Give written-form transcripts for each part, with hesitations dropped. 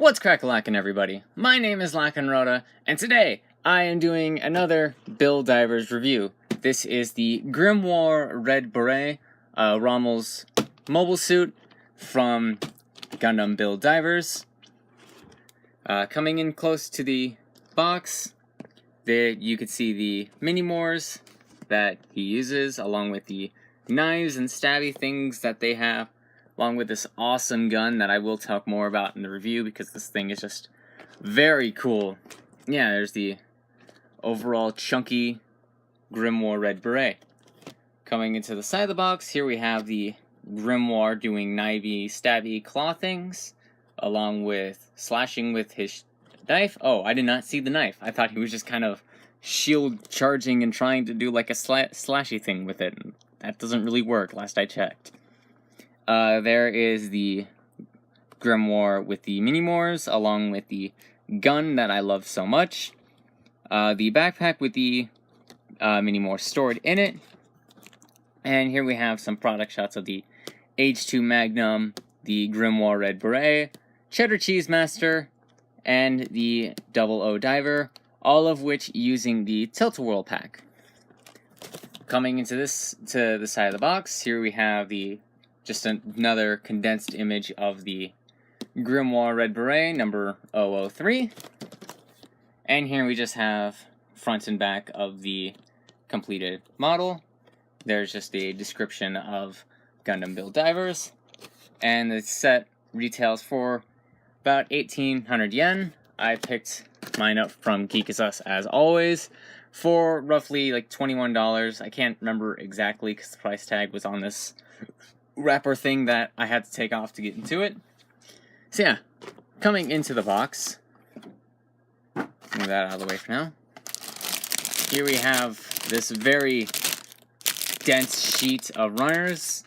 What's crack-a-lackin', everybody? My name is Lackenroda, and today I am doing another Build Divers review. This is the Grimoire Red Beret, Rommel's mobile suit from Gundam Build Divers. Coming in close to the box, there you can see the mini-mores that he uses, along with the knives and stabby things that they have, along with this awesome gun that I will talk more about in the review because this thing is just very cool. Yeah, there's the overall chunky Grimoire Red Beret. Coming into the side of the box, here we have the Grimoire doing knivey, stabby claw things, along with slashing with his knife. Oh, I did not see the knife. I thought he was just kind of shield charging and trying to do like a slashy thing with it. That doesn't really work, last I checked. There is the Grimoire with the mini-mores, along with the gun that I love so much. The backpack with the mini-more stored in it. And here we have some product shots of the H2 Magnum, the Grimoire Red Beret, Cheddar Cheese Master, and the GeekIsUs Diver, all of which using the Tilt-A-Whirl pack. Coming into this, to the side of the box, here we have the just another condensed image of the Grimoire Red Beret, number 003. And here we just have front and back of the completed model. There's just a description of Gundam Build Divers. And the set retails for about 1,800 yen. I picked mine up from GeekIsUs as always for roughly like $21. I can't remember exactly because the price tag was on this wrapper thing that I had to take off to get into it. So yeah, coming into the box, move that out of the way for now. Here we have this very dense sheet of runners,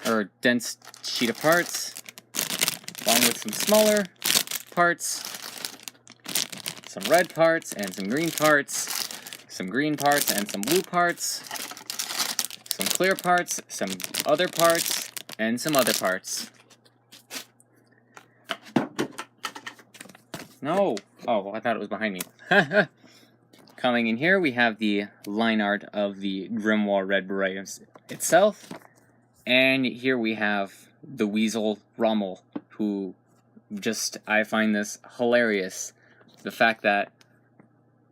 or dense sheet of parts, along with some smaller parts, some red parts and some green parts, some green parts and some blue parts, some clear parts, some other parts, and some other parts. No! Oh, I thought it was behind me. Coming in here, we have the line art of the Grimoire Red Beret itself. And here we have the Weasel Rommel, who just, I find this hilarious. The fact that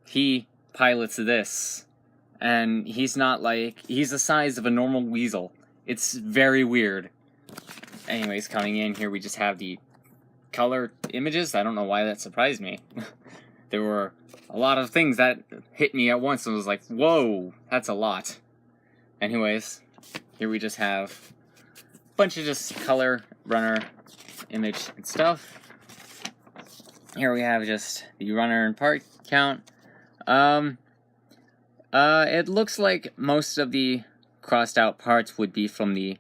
he pilots this, and he's not like, he's the size of a normal weasel. It's very weird. Anyways, coming in here, we just have the color images. I don't know why that surprised me. There were a lot of things that hit me at once and was like, whoa, that's a lot. Anyways, here we just have a bunch of just color runner image and stuff. Here we have just the runner and part count. It looks like most of the crossed out parts would be from the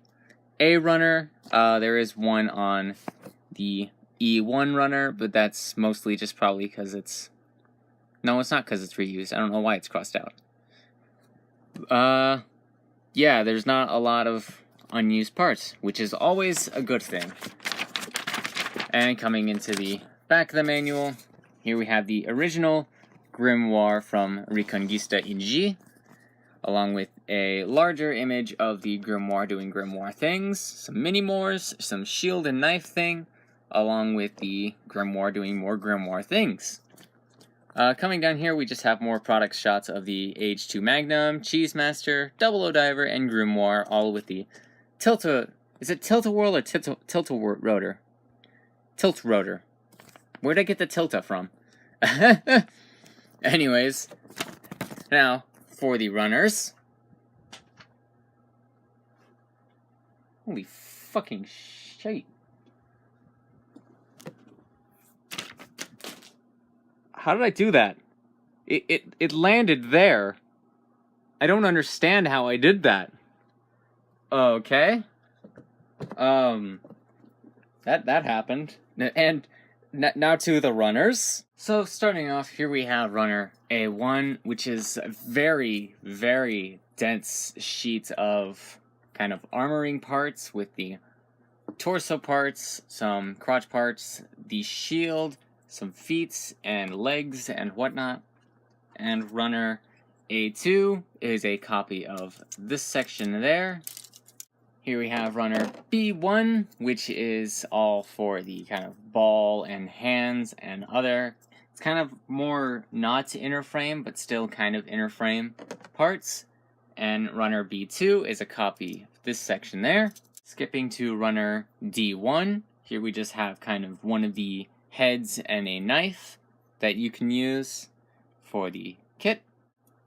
A runner. There is one on the E1 runner, but that's mostly just probably because it's... No, it's not because it's reused. I don't know why it's crossed out. Yeah, there's not a lot of unused parts, which is always a good thing. And coming into the back of the manual, here we have the original Grimoire from Reconquista in G, along with a larger image of the Grimoire doing Grimoire things, some mini-mores, some shield and knife thing, along with the Grimoire doing more Grimoire things. Coming down here, we just have more product shots of the H2 Magnum, Cheese Master, GeekIsUs Diver, and Grimoire, all with the is it Tilt-A-Whirl or Tilt-A-Rotor? Tilt-Rotor. Where'd I get the tilta from? Anyways, now for the runners. Holy fucking shit. How did I do that? It landed there. I don't understand how I did that. Okay. That happened. And now to the runners. So starting off, here we have runner A1, which is a very, very dense sheet of kind of armoring parts with the torso parts, some crotch parts, the shield, some feet and legs and whatnot. And runner A2 is a copy of this section there. Here we have runner B1, which is all for the kind of ball and hands and other. It's kind of more not inner frame, but still kind of inner frame parts. And runner B2 is a copy of this section there. Skipping to runner D1, here we just have kind of one of the heads and a knife that you can use for the kit.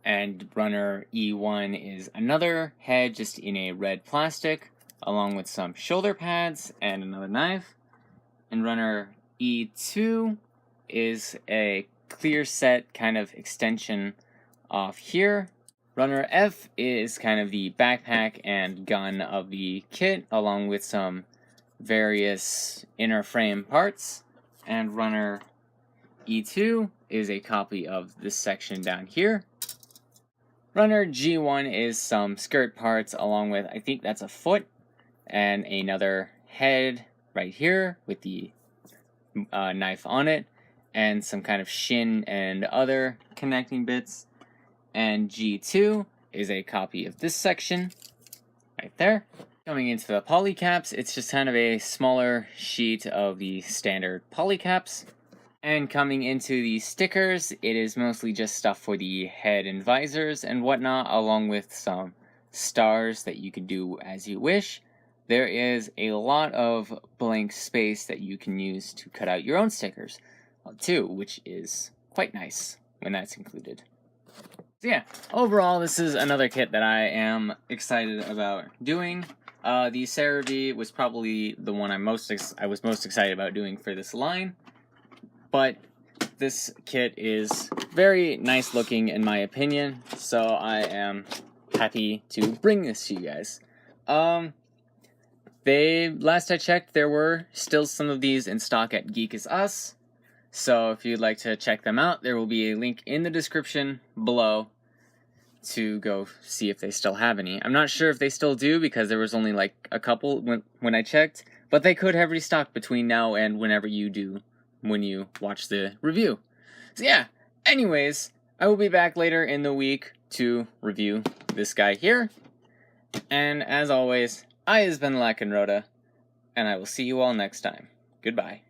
And runner E1 is another head just in a red plastic, along with some shoulder pads and another knife. And runner E2 is a clear set kind of extension off here. Runner F is kind of the backpack and gun of the kit, along with some various inner frame parts. And runner E2 is a copy of this section down here. Runner G1 is some skirt parts, along with, I think that's a foot, and another head right here with the knife on it, and some kind of shin and other connecting bits. And G2 is a copy of this section right there. Coming into the polycaps, it's just kind of a smaller sheet of the standard polycaps. And coming into the stickers, it is mostly just stuff for the head and visors and whatnot, along with some stars that you can do as you wish. There is a lot of blank space that you can use to cut out your own stickers too, which is quite nice when that's included. So yeah, overall this is another kit that I am excited about doing. The CeraVe was probably the one I was most excited about doing for this line. But this kit is very nice looking in my opinion, so I am happy to bring this to you guys. Last I checked, there were still some of these in stock at GeekIsUs, so if you'd like to check them out, there will be a link in the description below to go see if they still have any. I'm not sure if they still do because there was only like a couple when I checked, but they could have restocked between now and whenever you do, when you watch the review. So yeah, anyways, I will be back later in the week to review this guy here. And as always, I has been Lakenrota, and I will see you all next time. Goodbye.